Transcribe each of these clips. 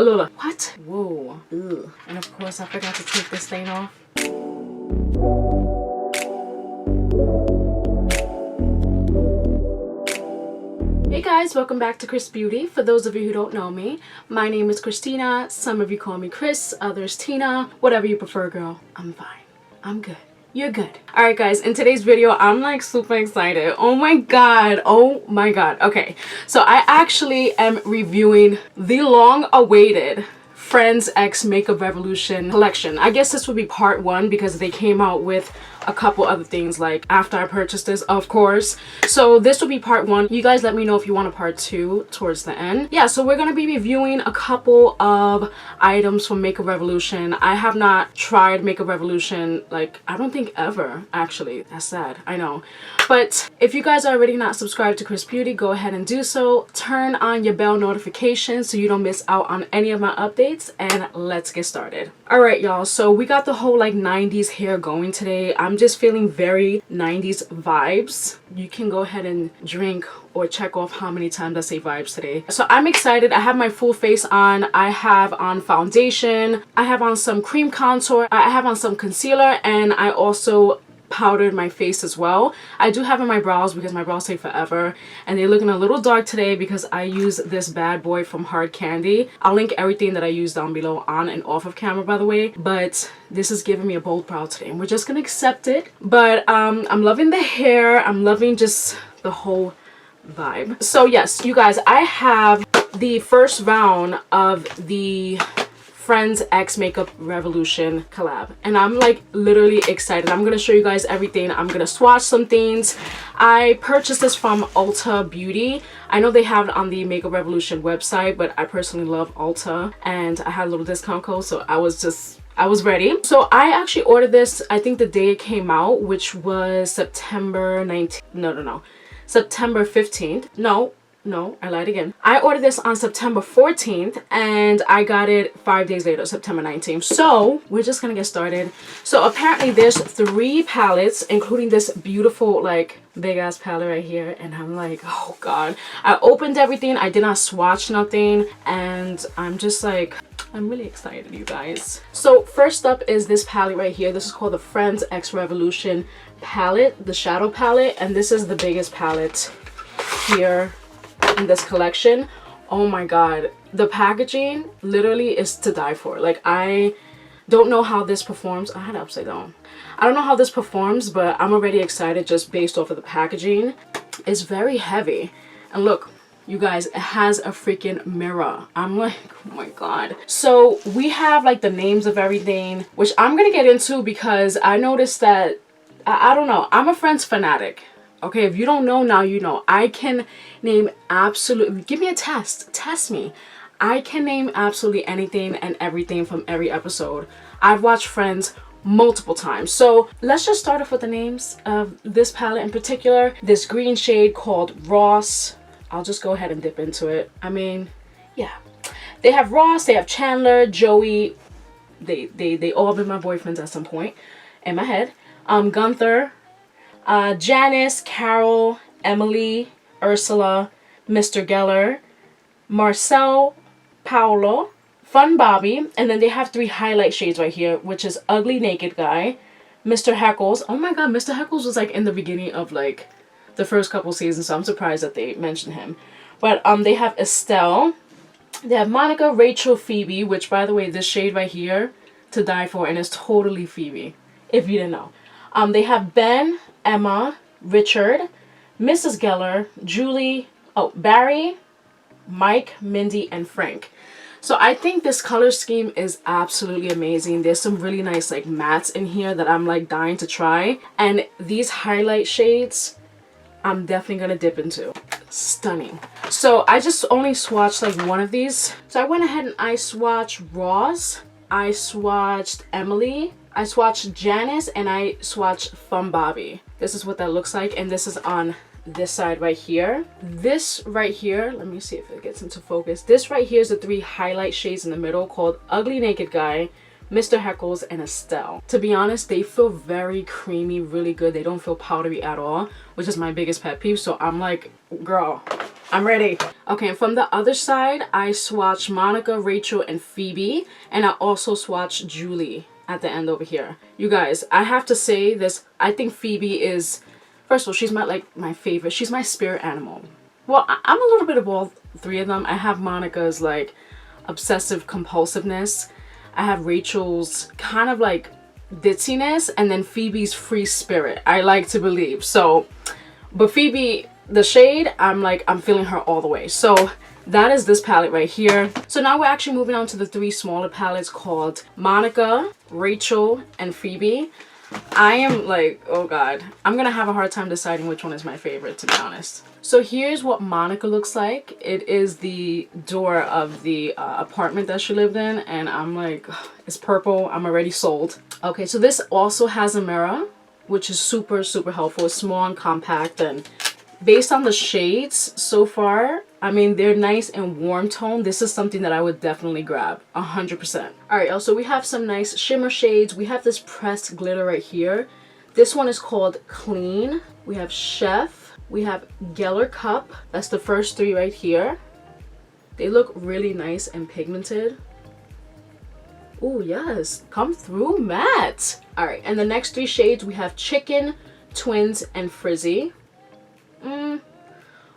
look. What? Whoa. Ugh. And of course, I forgot to take this thing off. Hey guys, welcome back to Kriss Beauty. For those of you who don't know me, my name is Christina. Some of you call me Kriss, others Tina. Whatever you prefer, girl. I'm fine. I'm good. You're good. Alright guys, in today's video, I'm like super excited. Oh my god. Oh my god. Okay, so I actually am reviewing the long-awaited Friends X Makeup Revolution collection. I guess this would be part one because they came out with a couple other things like after I purchased this, of course. So this will be part one. You guys let me know if you want a part two towards the end. Yeah, so we're gonna be reviewing a couple of items from Makeup Revolution. I have not tried Makeup Revolution, like, I don't think ever, actually. That's sad, I know. But if you guys are already not subscribed to Kriss Beauty, go ahead and do so. Turn on your bell notifications so you don't miss out on any of my updates, and let's get started. Alright y'all, so we got the whole like 90s hair going today. I'm just feeling very 90s vibes. You can go ahead and drink or check off how many times I say vibes today. So I'm excited. I have my full face on. I have on foundation. I have on some cream contour. I have on some concealer, and I also powdered my face as well. I do have in my brows because my brows take forever and they're looking a little dark today because I use this bad boy from Hard Candy. I'll link everything that I use down below on and off of camera, by the way, but this is giving me a bold brow today and we're just gonna accept it. But I'm loving the hair. I'm loving just the whole vibe. So yes, you guys, I have the first round of the Friends X Makeup Revolution collab and I'm like literally excited. I'm gonna show you guys everything. I'm gonna swatch some things. I purchased this from Ulta Beauty. I know they have it on the Makeup Revolution website, but I personally love Ulta and I had a little discount code, so I was ready. So I actually ordered this, I think the day it came out, which was September 19th. September 15th. No, I lied again. I ordered this on September 14th and I got it 5 days later, September 19th. So we're just gonna get started. So apparently there's 3 palettes, including this beautiful like big ass palette right here, and I'm like, oh god. I opened everything, I did not swatch nothing, and I'm just like, I'm really excited, you guys. So first up is this palette right here. This is called the Friends X Revolution palette, the shadow palette, and this is the biggest palette here in this collection. Oh my god, the packaging literally is to die for. Like, I don't know how this performs. I had it upside down. I don't know how this performs, but I'm already excited just based off of the packaging. It's very heavy, and look, you guys, it has a freaking mirror. I'm like, oh my god. So we have like the names of everything, which I'm gonna get into because I noticed that I don't know, I'm a Friends fanatic. Okay, if you don't know, now you know. I can name absolutely, give me a test me. I can name absolutely anything and everything from every episode. I've watched Friends multiple times. So let's just start off with the names of this palette in particular. This green shade called Ross. I'll just go ahead and dip into it. I mean, yeah. They have Ross, they have Chandler, Joey. They all been my boyfriends at some point in my head. Gunther, Janice, Carol, Emily, Ursula, Mr. Geller, Marcel, Paolo, Fun Bobby, and then they have 3 highlight shades right here, which is Ugly Naked Guy, Mr. Heckles. Oh my god, Mr. Heckles was like in the beginning of like the first couple seasons, so I'm surprised that they mentioned him. But they have Estelle, they have Monika, Rachel, Phoebe, which by the way, this shade right here, to die for, and it's totally Phoebe, if you didn't know. They have Ben, Emma, Richard, Mrs. Geller, Julie, Barry, Mike, Mindy, and Frank. So I think this color scheme is absolutely amazing. There's some really nice like mattes in here that I'm like dying to try. And these highlight shades, I'm definitely gonna dip into. Stunning. So I just only swatched like one of these. So I went ahead and I swatched Ross, I swatched Emily, I swatched Janice, and I swatched Fun Bobby. This is what that looks like, and this is on this side right here. This right here, let me see if it gets into focus. This right here is the 3 highlight shades in the middle called Ugly Naked Guy, Mr. Heckles and Estelle. To be honest, they feel very creamy, really good. They don't feel powdery at all, which is my biggest pet peeve. So I'm like, girl, I'm ready. Okay, and from the other side, I swatched Monika, Rachel, and Phoebe. And I also swatched Julie at the end over here. You guys, I have to say this. I think Phoebe is, first of all, she's my favorite. She's my spirit animal. Well, I'm a little bit of all three of them. I have Monika's like obsessive compulsiveness. I have Rachel's kind of like ditziness, and then Phoebe's free spirit, I like to believe. So, but Phoebe, the shade, I'm feeling her all the way. So that is this palette right here. So now we're actually moving on to the three smaller palettes called Monika, Rachel, and Phoebe. I am like, oh god, I'm gonna have a hard time deciding which one is my favorite, to be honest. So here's what Monika looks like. It is the door of the apartment that she lived in, and I'm like, ugh, it's purple. I'm already sold. Okay, so this also has a mirror, which is super, super helpful. It's small and compact, and based on the shades so far, I mean, they're nice and warm tone. This is something that I would definitely grab 100%. All right, also we have some nice shimmer shades. We have this pressed glitter right here. This one is called Clean. We have Chef. We have Geller Cup. That's the first three right here. They look really nice and pigmented. Oh yes, come through matte. All right, and the next three shades we have Chicken, Twins, and Frizzy.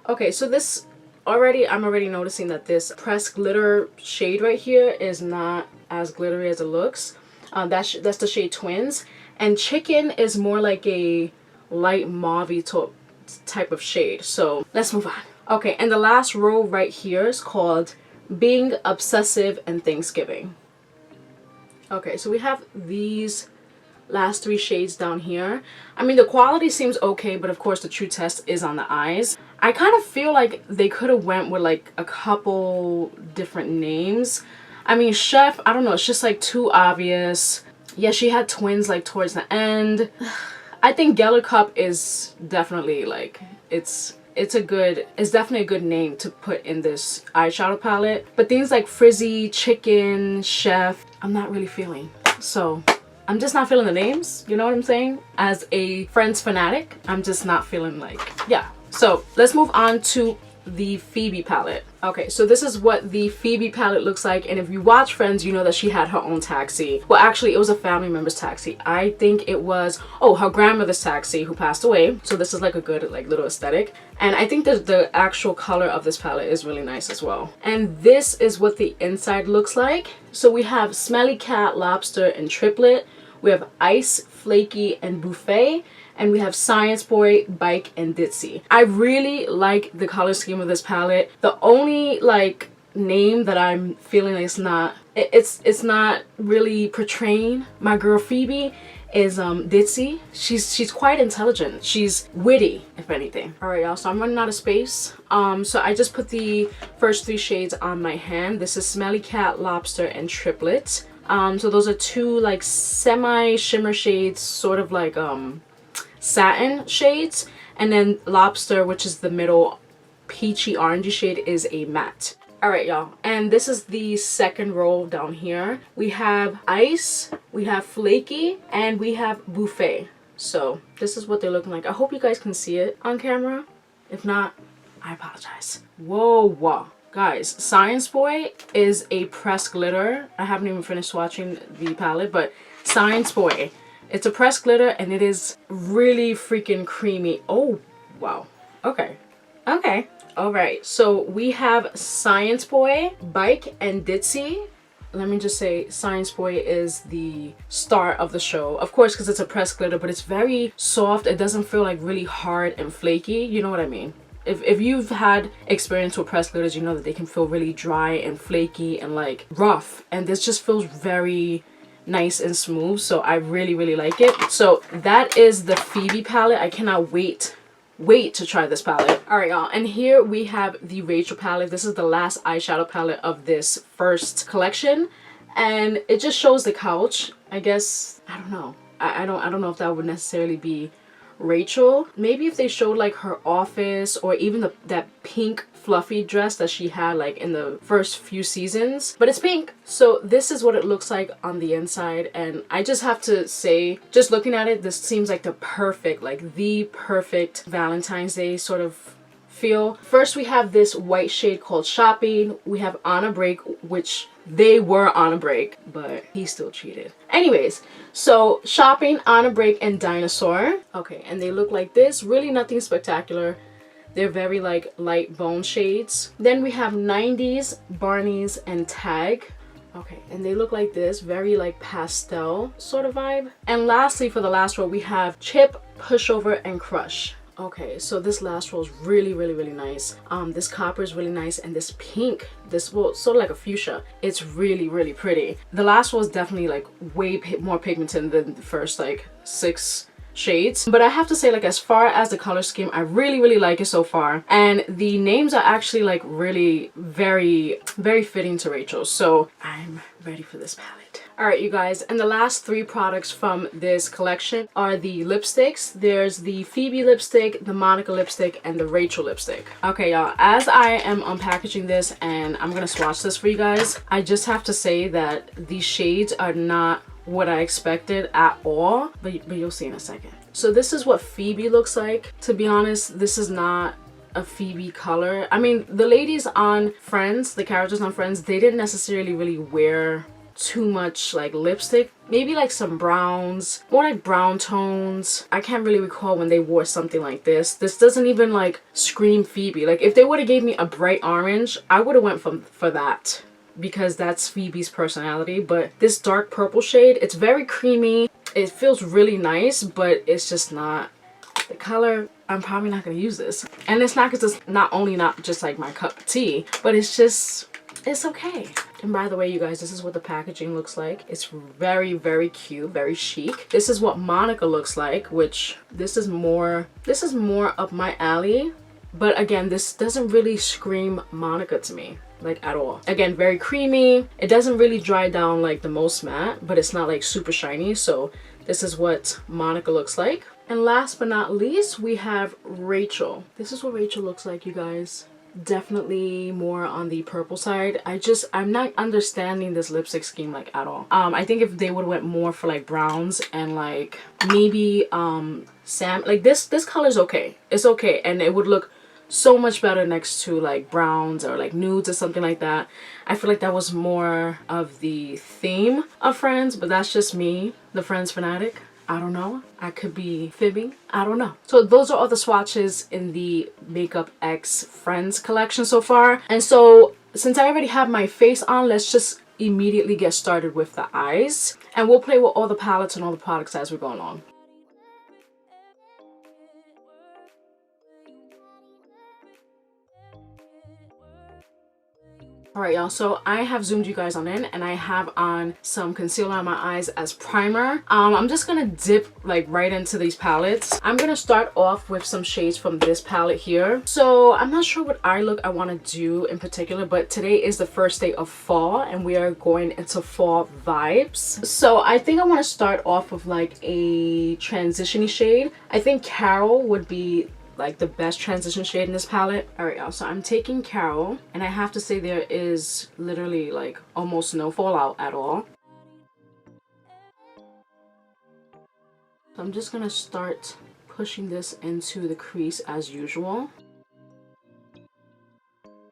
Okay, so this I'm already noticing that this pressed glitter shade right here is not as glittery as it looks. That's the shade Twins, and Chicken is more like a light mauve-y type of shade. So let's move on. Okay, and the last row right here is called Being Obsessive and Thanksgiving. Okay, so we have these last three shades down here. I mean, the quality seems okay, but of course the true test is on the eyes. I kind of feel like they could have went with like a couple different names. I mean, Chef, I don't know, it's just like too obvious. Yeah, she had Twins like towards the end. I think Geller Cup is definitely like, it's definitely a good name to put in this eyeshadow palette. But things like Frizzy, Chicken, Chef, I'm not really feeling. So I'm just not feeling the names, you know what I'm saying? As a Friends fanatic, I'm just not feeling like, yeah. So let's move on to the Phoebe palette. Okay, so this is what the Phoebe palette looks like, and if you watch Friends, you know that she had her own taxi. Well, actually, it was a family member's taxi. I think it was, oh, her grandmother's taxi who passed away. So this is like a good like little aesthetic. And I think the actual color of this palette is really nice as well. And this is what the inside looks like. So we have Smelly Cat, Lobster, and Triplet. We have Ice, Flaky, and Buffet. And we have Science Boy, Bike, and Ditzy. I really like the color scheme of this palette. The only like name that I'm feeling like it's not really portraying my girl Phoebe is Ditzy. She's quite intelligent. She's witty, if anything. All right, y'all, so I'm running out of space. So I just put the first three shades on my hand. This is Smelly Cat, Lobster, and Triplet. So those are two like semi shimmer shades, sort of like satin shades, and then Lobster, which is the middle peachy orangey shade, is a matte. All right, y'all, and this is the second row down here. We have Ice, we have Flaky, and we have Buffet. So this is what they're looking like. I hope you guys can see it on camera. If not, I apologize. Whoa, guys, Science Boy is a pressed glitter. I haven't even finished swatching the palette, but Science Boy, it's a pressed glitter, and it is really freaking creamy. Oh, wow. Okay. All right. So we have Science Boy, Bike, and Ditzy. Let me just say, Science Boy is the star of the show. Of course, because it's a pressed glitter, but it's very soft. It doesn't feel like really hard and flaky. You know what I mean? If you've had experience with pressed glitters, you know that they can feel really dry and flaky and like rough. And this just feels very nice and smooth, so I really like it. So that is the Phoebe palette. I cannot wait to try this palette. All right, y'all, and here we have the Rachel palette. This is the last eyeshadow palette of this first collection, and it just shows the couch. I guess I don't know. I don't know if that would necessarily be Rachel. Maybe if they showed like her office, or even that pink fluffy dress that she had like in the first few seasons, but it's pink. So this is what it looks like on the inside, and I just have to say, just looking at it, this seems like the perfect Valentine's Day sort of feel. First we have this white shade called Shopping. We have On a Break, which they were on a break, but he still cheated. Anyways, so Shopping, On a Break, and Dinosaur. Okay, and they look like this. Really nothing spectacular. They're very like light bone shades. Then we have 90s, Barney's, and Tag. Okay, and they look like this, very like pastel sort of vibe. And lastly, for the last row, we have Chip, Pushover, and Crush. Okay, so this last row is really nice. This copper is really nice, and this pink, this, well, sort of like a fuchsia, it's really pretty. The last row is definitely like way more pigmented than the first like 6 shades, but I have to say, like, as far as the color scheme, I really like it so far, and the names are actually like really very fitting to Rachel, so I'm ready for this palette. All right, you guys, and the last 3 products from this collection are the lipsticks. There's the Phoebe lipstick, the Monika lipstick, and the Rachel lipstick. Okay, y'all, as I am unpackaging this and I'm gonna swatch this for you guys, I just have to say that these shades are not what I expected at all, but you'll see in a second. So this is what Phoebe looks like. To be honest, this is not a Phoebe color. I mean, the ladies on Friends, the characters on Friends, they didn't necessarily really wear too much like lipstick. Maybe like some browns, more like brown tones. I can't really recall when they wore something like this. This doesn't even like scream Phoebe. Like if they would have gave me a bright orange, I would have went for that, because that's Phoebe's personality. But this dark purple shade, it's very creamy. It feels really nice, but it's just not the color. I'm probably not gonna use this, and it's not because it's not just like my cup of tea, but it's just, it's okay. And by the way, you guys, this is what the packaging looks like. It's very cute, very chic. This is what Monika looks like, which this is more up my alley. But again, this doesn't really scream Monika to me, like at all. Again, very creamy. It doesn't really dry down like the Most Matte, but it's not like super shiny. So this is what Monika looks like. And last but not least, we have Rachel. This is what Rachel looks like, you guys. Definitely more on the purple side. I'm not understanding this lipstick scheme like at all. I think if they would have went more for like browns and like maybe like this color's okay. It's okay, and it would look so much better next to like browns or like nudes or something like that. I feel like that was more of the theme of Friends, but that's just me, the Friends fanatic. I don't know. I could be fibbing. I don't know. So those are all the swatches in the Makeup X Friends collection so far. And so since I already have my face on, let's just immediately get started with the eyes. And we'll play with all the palettes and all the products as we go along. Alright, y'all, so I have zoomed you guys on in, and I have on some concealer on my eyes as primer. I'm just gonna dip like right into these palettes. I'm gonna start off with some shades from this palette here. So I'm not sure what eye look I want to do in particular, but today is the first day of fall and we are going into fall vibes. So I think I want to start off with like a transition-y shade. I think Carol would be like the best transition shade in this palette. All right, y'all, so I'm taking Carol, and I have to say there is literally like almost no fallout at all. So I'm just gonna start pushing this into the crease as usual.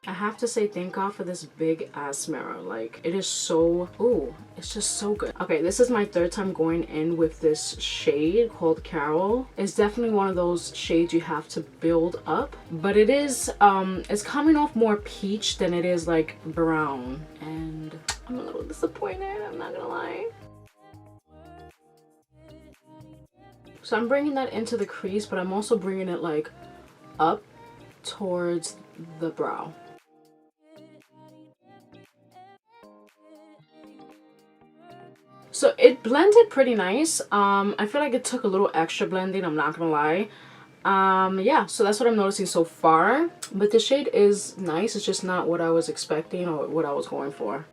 I have to say thank God for this big ass mirror. Like, it is so, ooh, it's just so good. Okay, this is my third time going in with this shade called Carol. It's definitely one of those shades you have to build up, but it is it's coming off more peach than it is like brown, and I'm a little disappointed, I'm not gonna lie. So I'm bringing that into the crease, but I'm also bringing it like up towards the brow. So it blended pretty nice. I feel like it took a little extra blending, I'm not gonna lie. Yeah, so that's what I'm noticing so far. But the shade is nice, it's just not what I was expecting or what I was going for.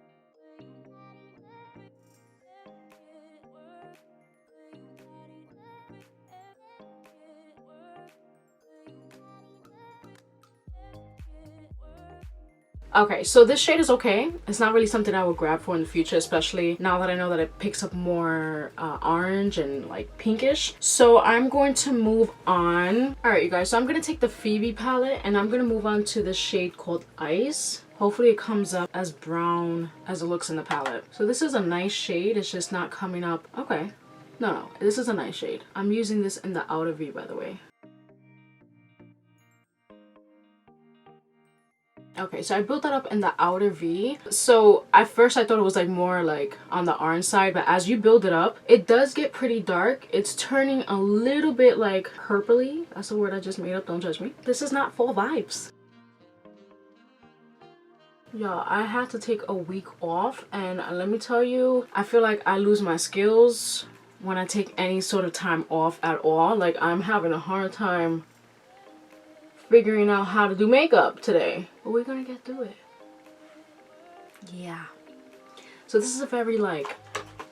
Okay, so this shade is okay. It's not really something I would grab for in the future, especially now that I know that it picks up more orange and like pinkish. So I'm going to move on. All right, you guys, so I'm going to take the Phoebe palette and I'm going to move on to the shade called Ice. Hopefully it comes up as brown as it looks in the palette. So this is a nice shade. It's just not coming up. Okay. No, this is a nice shade. I'm using this in the outer V, by the way. Okay, so I built that up in the outer V. So at first I thought it was like more like on the orange side, but as you build it up, it does get pretty dark. It's turning a little bit like purpley. That's the word I just made up, don't judge me. This is not fall vibes. Y'all, I had to take a week off, and let me tell you, I feel like I lose my skills when I take any sort of time off at all. Like, I'm having a hard time figuring out how to do makeup today, but we're gonna get through it. Yeah, so this is a very like,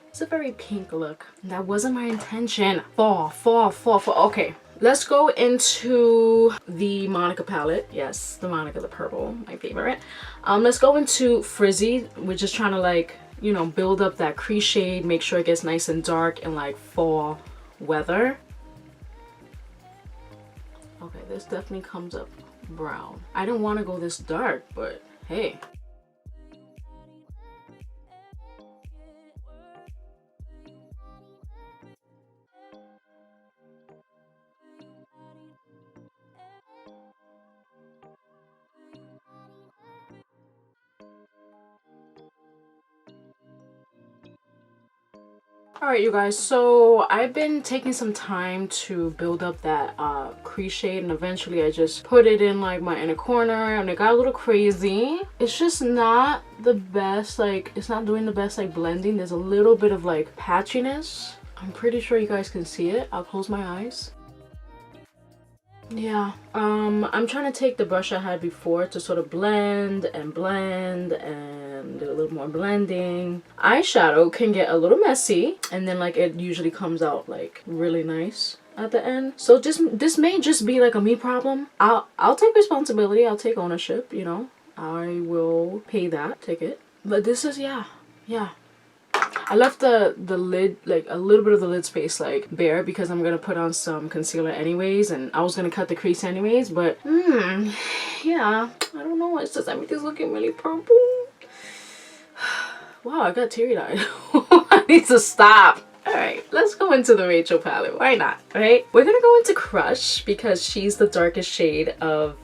it's a very pink look. That wasn't my intention. Fall. Okay, let's go into the Monika palette. Yes, the Monika, the purple, my favorite. Let's go into Frizzy. We're just trying to like, you know, build up that crease shade, make sure it gets nice and dark in like fall weather. Okay, this definitely comes up brown. I didn't want to go this dark, but hey. Alright, you guys, so I've been taking some time to build up that crease shade, and eventually I just put it in like my inner corner, and it got a little crazy. It's just not the best, like it's not doing the best like blending. There's a little bit of like patchiness. I'm pretty sure you guys can see it. I'll close my eyes. Yeah, I'm trying to take the brush I had before to sort of blend and do a little more blending. Eyeshadow can get a little messy, and then like it usually comes out like really nice at the end. So this may just be like a me problem. I'll take responsibility. I'll take ownership, you know. I will pay that ticket. But this is, yeah. I left the lid, like a little bit of the lid space like bare because I'm gonna put on some concealer anyways, and I was gonna cut the crease anyways, but yeah, I don't know, it's just everything's looking really purple. Wow, I got teary-eyed. I need to stop. Alright, let's go into the Rachel palette. Why not, right? We're gonna go into Crush because she's the darkest shade of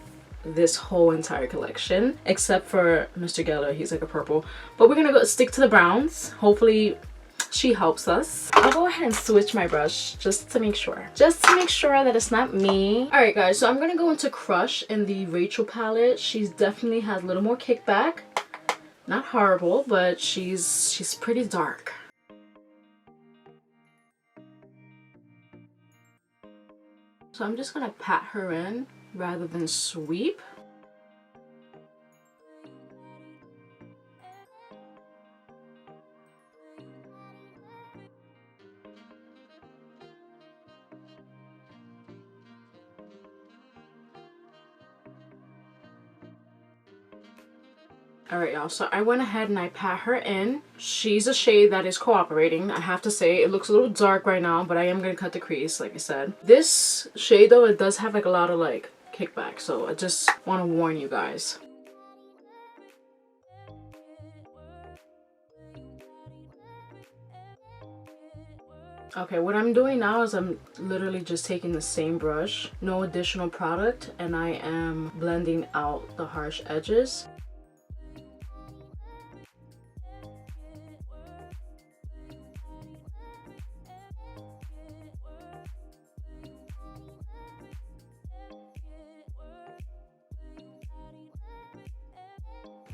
this whole entire collection, except for Mr. Geller. He's like a purple, but we're gonna go stick to the browns. Hopefully she helps us. I'll go ahead and switch my brush just to make sure that it's not me. All right, guys, so I'm gonna go into Crush in the Rachel palette. She's definitely has a little more kickback. Not horrible, but she's pretty dark. So I'm just gonna pat her in rather than sweep. Alright, y'all, so I went ahead and I pat her in. She's a shade that is cooperating, I have to say. It looks a little dark right now, but I am going to cut the crease, like I said. This shade, though, it does have like a lot of like kickback, so I just want to warn you guys. Okay, what I'm doing now is I'm literally just taking the same brush, no additional product, and I am blending out the harsh edges.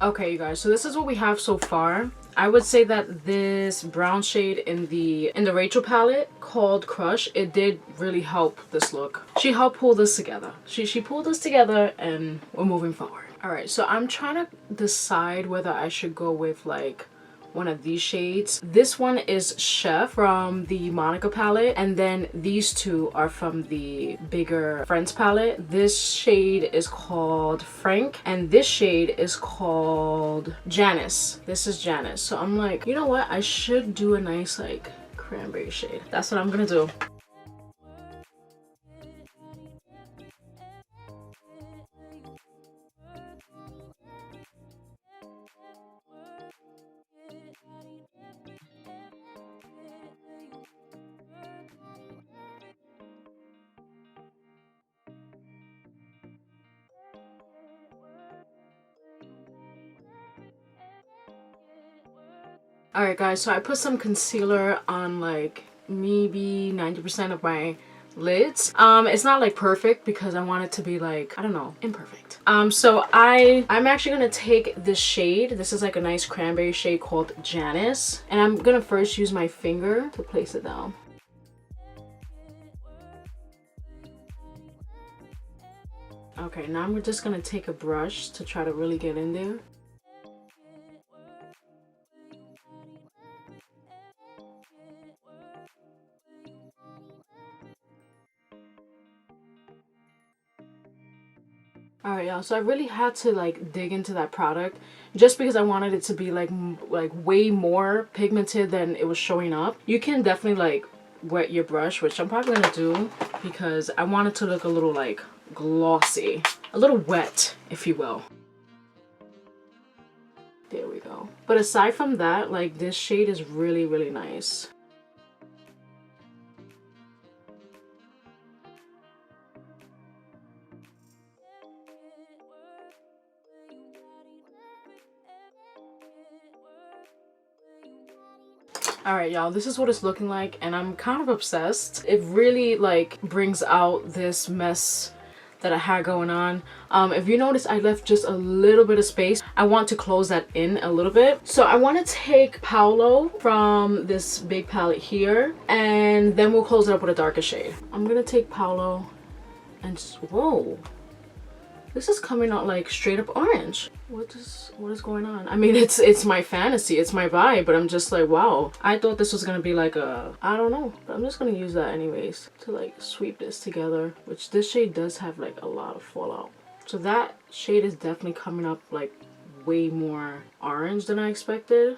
Okay, you guys, so this is what we have so far. I would say that this brown shade in the Rachel palette called Crush, it did really help this look. She helped pull this together. She pulled this together, and we're moving forward. All right, so I'm trying to decide whether I should go with like one of these shades. This one is Chef from the Monika palette, and then these two are from the bigger Friends palette. This shade is called Frank, and this shade is called Janice. This is Janice. So I'm like, you know what, I should do a nice like cranberry shade. That's what I'm gonna do. Alright guys, so I put some concealer on like maybe 90% of my lids. It's not like perfect because I want it to be like, I don't know, imperfect. So I'm actually gonna take this shade. This is like a nice cranberry shade called Janice, and I'm gonna first use my finger to place it down. Okay, now I'm just gonna take a brush to try to really get in there. Alright y'all, so I really had to like dig into that product just because I wanted it to be like way more pigmented than it was showing up. You can definitely like wet your brush, which I'm probably gonna do because I want it to look a little like glossy, a little wet if you will. There we go. But aside from that, like this shade is really nice. Alright y'all, this is what it's looking like and I'm kind of obsessed. It really like brings out this mess that I had going on. If you notice, I left just a little bit of space. I want to close that in a little bit. So I want to take Paolo from this big palette here, and then we'll close it up with a darker shade. I'm gonna take Paolo and just, whoa. This is coming out like straight up orange. What is going on? I mean, it's my fantasy, it's my vibe, but I'm just like, wow. I thought this was gonna be like a, I don't know, but I'm just gonna use that anyways to like sweep this together, which this shade does have like a lot of fallout. So that shade is definitely coming up like way more orange than I expected.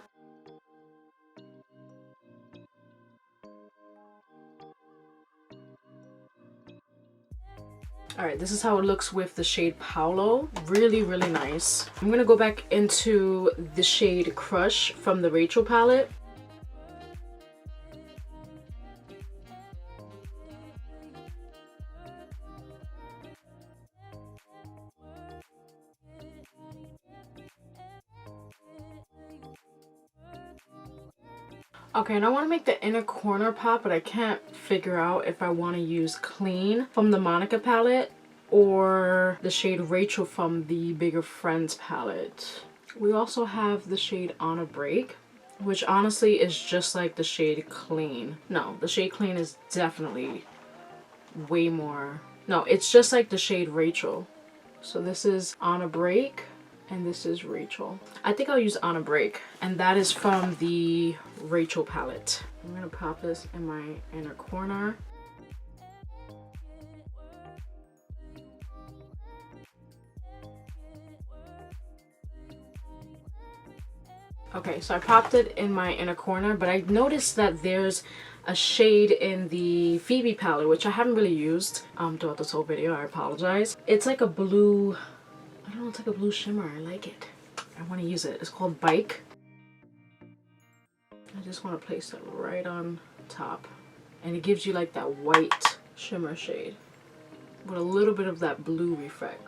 Alright, this is how it looks with the shade Paolo. Really nice. I'm gonna go back into the shade Crush from the Rachel palette. Okay, and I want to make the inner corner pop, but I can't figure out if I want to use Clean from the Monika palette or the shade Rachel from the Bigger Friends palette. We also have the shade On a Break, which honestly is just like the shade Clean. No, the shade Clean is definitely way more. No, it's just like the shade Rachel. So this is On a Break. And this is Rachel. I think I'll use On a Break, and that is from the Rachel palette. I'm gonna pop this in my inner corner. Okay, so I popped it in my inner corner, but I noticed that there's a shade in the Phoebe palette, which I haven't really used throughout this whole video. I apologize. It's like a blue, I don't know, it's like a blue shimmer. I like it. I want to use it. It's called Bike. I just want to place it right on top. And it gives you like that white shimmer shade with a little bit of that blue reflect.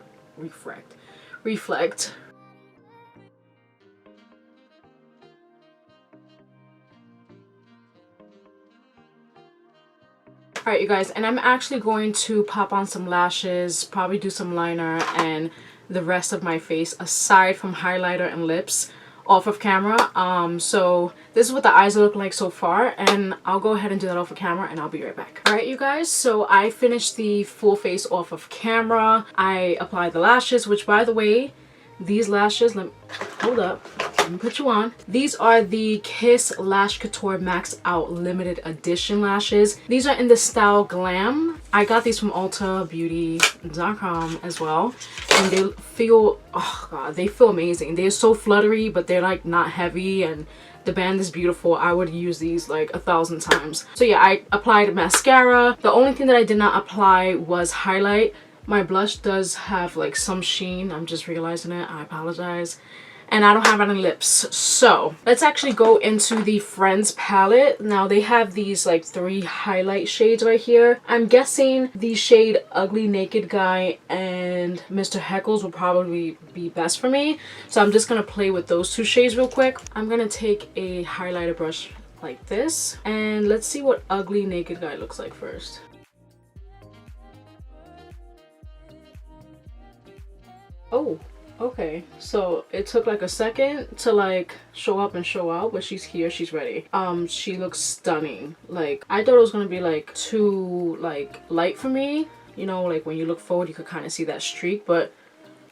Alright you guys, and I'm actually going to pop on some lashes, probably do some liner and the rest of my face aside from highlighter and lips off of camera. So this is what the eyes look like so far, and I'll go ahead and do that off of camera and I'll be right back. Alright you guys, so I finished the full face off of camera. I applied the lashes, which by the way, These lashes, hold up. Let me put you on. These are the Kiss Lash Couture Max Out Limited Edition lashes. These are in the style Glam. I got these from ultabeauty.com as well. And they feel, oh god, they feel amazing. They're so fluttery, but they're like not heavy, and the band is beautiful. I would use these like 1,000 times. So yeah, I applied mascara. The only thing that I did not apply was highlight. My blush does have like some sheen. I'm just realizing it. I apologize. And I don't have any lips. So let's actually go into the Friends palette. Now they have these like 3 highlight shades right here. I'm guessing the shade Ugly Naked Guy and Mr. Heckles will probably be best for me. So I'm just gonna play with those 2 shades real quick. I'm gonna take a highlighter brush like this, and let's see what Ugly Naked Guy looks like first. Oh, okay, so it took like a second to like show up and show out, but she's here, she's ready. She looks stunning. Like, I thought it was gonna be like too like light for me, you know, like when you look forward you could kind of see that streak, but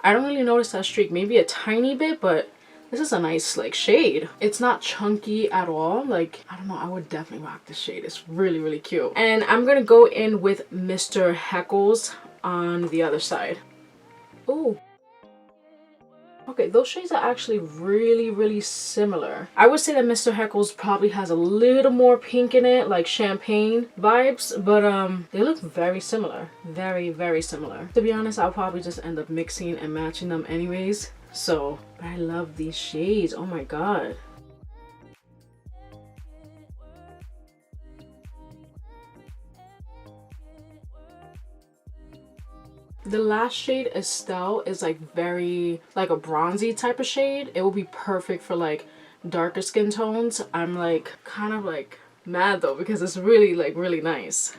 I don't really notice that streak. Maybe a tiny bit, but this is a nice like shade. It's not chunky at all. Like, I don't know, I would definitely rock this shade. It's really, really cute. And I'm gonna go in with Mr. Heckles on the other side. Ooh. Okay, those shades are actually really, really similar. I would say that Mr. Heckles probably has a little more pink in it, like champagne vibes, but they look very similar. Very, very similar. To be honest, I'll probably just end up mixing and matching them anyways. So, but I love these shades. Oh my god. The last shade, Estelle, is like very like a bronzy type of shade. It will be perfect for like darker skin tones. I'm like kind of like mad though because it's really like really nice.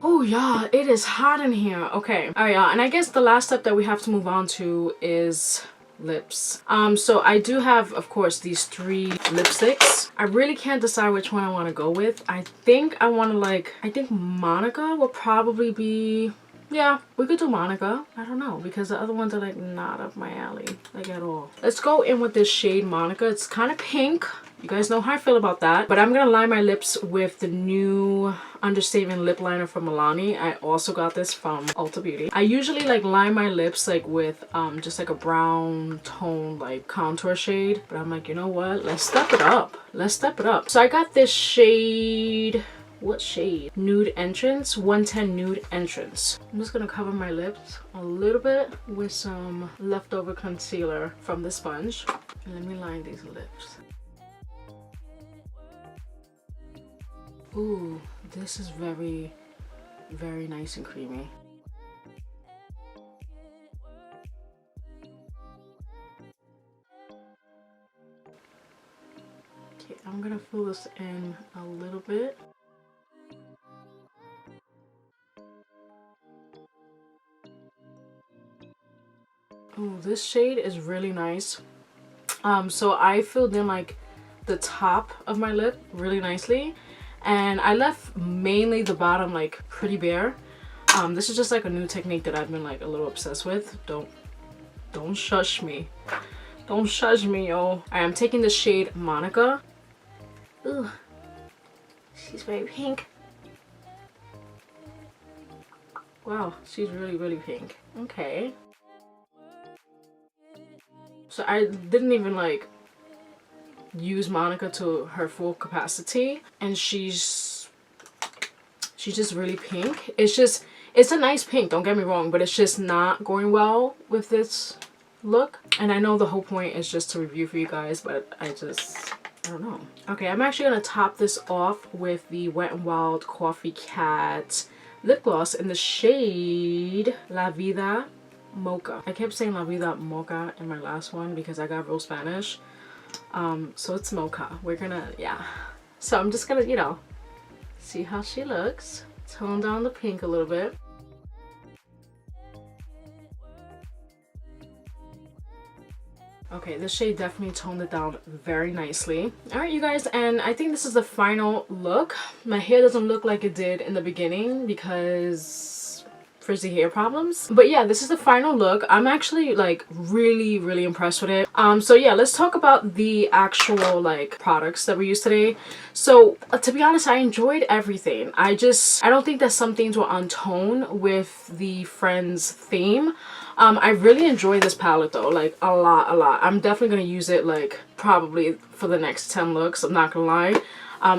Oh yeah, it is hot in here. Okay, all right, y'all, and I guess the last step that we have to move on to is lips. So I do have, of course, these 3 lipsticks. I really can't decide which one I want to go with. I think I want to like, I think Monika will probably be, yeah, we could do Monika. I don't know, because the other ones are like not up my alley, like at all. Let's go in with this shade Monika. It's kind of pink. You guys know how I feel about that. But I'm gonna line my lips with the new Understatement lip liner from Milani. I also got this from Ulta Beauty. I usually like line my lips like with just like a brown tone like contour shade. But I'm like, you know what? Let's step it up. Let's step it up. So I got this shade. What shade? Nude Entrance, 110 Nude Entrance. I'm just gonna cover my lips a little bit with some leftover concealer from the sponge. And let me line these lips. Ooh, this is very, very nice and creamy. Okay, I'm gonna fill this in a little bit. Ooh, this shade is really nice. So I filled in like the top of my lip really nicely. And I left mainly the bottom like pretty bare. This is just like a new technique that I've been like a little obsessed with. Don't shush me. Don't shush me, yo. I am taking the shade Monika. Ooh, she's very pink. Wow, she's really, really pink. Okay. So I didn't even like use Monika to her full capacity, and she's just really pink. It's a nice pink, don't get me wrong, but it's just not going well with this look. And I know the whole point is just to review for you guys, but I don't know. Okay, I'm actually gonna top this off with the Wet n Wild Coffee Cat lip gloss in the shade La Vida Mocha. I kept saying La Vida Mocha in my last one because I got real Spanish. So it's mocha. We're gonna, yeah. So I'm just gonna, you know, see how she looks. Tone down the pink a little bit. Okay, this shade definitely toned it down very nicely. Alright, you guys, and I think this is the final look. My hair doesn't look like it did in the beginning because frizzy hair problems. But yeah, this is the final look. I'm actually like really impressed with it. So yeah, let's talk about the actual like products that we used today. So to be honest, I enjoyed everything. I don't think that some things were on tone with the Friends theme. I really enjoy this palette though, like a lot. I'm definitely gonna use it like probably for the next 10 looks, I'm not gonna lie.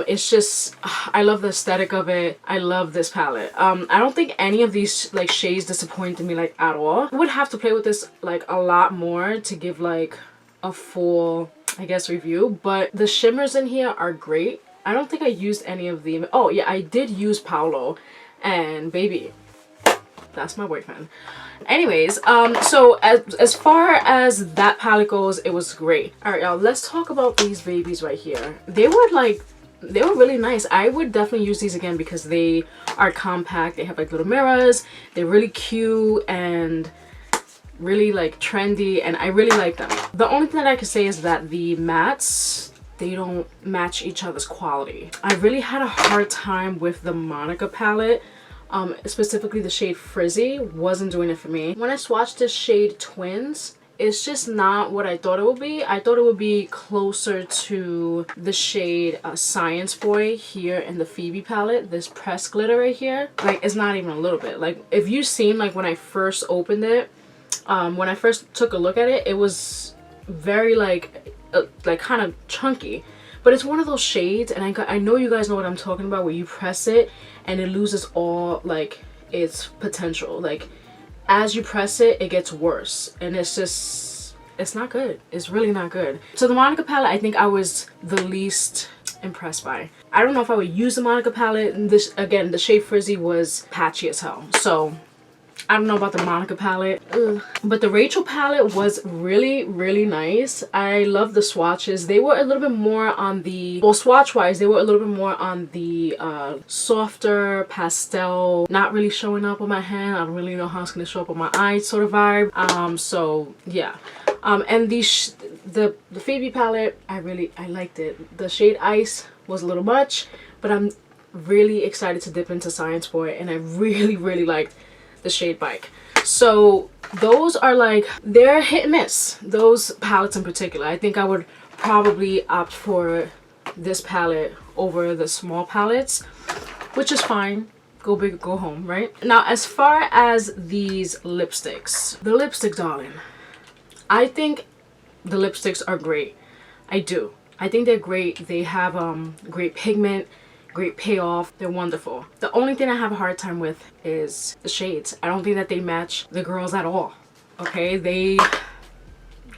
It's just, I love the aesthetic of it. I love this palette. I don't think any of these like shades disappointed me like at all. I would have to play with this like a lot more to give like a full, I guess, review, but the shimmers in here are great. I don't think I used any of them. Oh yeah, I did use Paolo, and baby, that's my boyfriend. Anyways, so as far as that palette goes, it was great. All right, y'all, let's talk about these babies right here. They were really nice. I would definitely use these again because they are compact. They have like little mirrors. They're really cute and really like trendy, and I really like them. The only thing that I could say is that the mattes, they don't match each other's quality. I really had a hard time with the Monika palette. Specifically the shade Frizzy wasn't doing it for me. When I swatched this shade Twins, it's just not what I thought it would be. I thought it would be closer to the shade Science Boy here in the Phoebe palette. This pressed glitter right here, like it's not even a little bit. Like if you've seen like when I first opened it, when I first took a look at it, it was very like kind of chunky. But it's one of those shades, and I know you guys know what I'm talking about, where you press it and it loses all like its potential. Like as you press it, it gets worse, and it's not good. It's really not good. So the Monika palette, I think I was the least impressed by. I don't know if I would use the Monika palette. And this, again, the shade Frizzy was patchy as hell. So I don't know about the Monika palette. Ugh. But the Rachel palette was really nice. I love the swatches. They were a little bit more on the, well, swatch wise, they were a little bit more on the softer pastel, not really showing up on my hand. I don't really know how it's gonna show up on my eye sort of vibe. So yeah. And the Phoebe palette, I liked it. The shade Ice was a little much, but I'm really excited to dip into Science Boy, and I really liked the shade Bike. So those are like, they're hit and miss, those palettes in particular. I think I would probably opt for this palette over the small palettes, which is fine. Go big or go home, right? Now as far as these lipsticks, the lipstick darling, I think the lipsticks are great. I do. I think they're great. They have great pigment, great payoff. They're wonderful. The only thing I have a hard time with is the shades. I don't think that they match the girls at all. Okay, they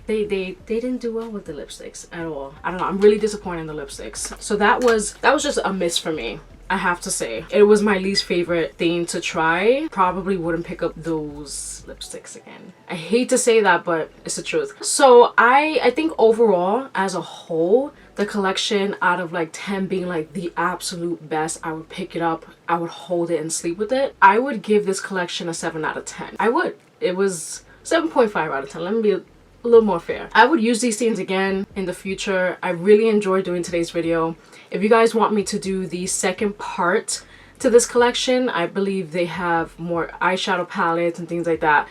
didn't do well with the lipsticks at all. I don't know. I'm really disappointed in the lipsticks. So that was just a miss for me, I have to say. It was my least favorite thing to try. Probably wouldn't pick up those lipsticks again. I hate to say that, but it's the truth. So I think overall, as a whole, the collection, out of like 10 being like the absolute best, I would pick it up, I would hold it and sleep with it, I would give this collection a 7 out of 10. I would. It was 7.5 out of 10. Let me be a little more fair. I would use these things again in the future. I really enjoyed doing today's video. If you guys want me to do the second part to this collection, I believe they have more eyeshadow palettes and things like that.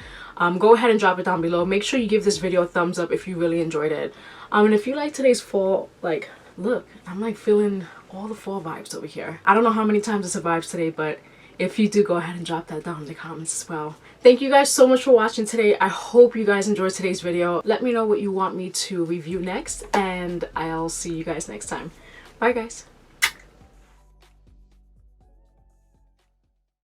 Go ahead and drop it down below. Make sure you give this video a thumbs up if you really enjoyed it. And if you like today's fall, like, look, I'm like feeling all the fall vibes over here. I don't know how many times I survived today, but if you do, go ahead and drop that down in the comments as well. Thank you guys so much for watching today. I hope you guys enjoyed today's video. Let me know what you want me to review next, and I'll see you guys next time. Bye guys.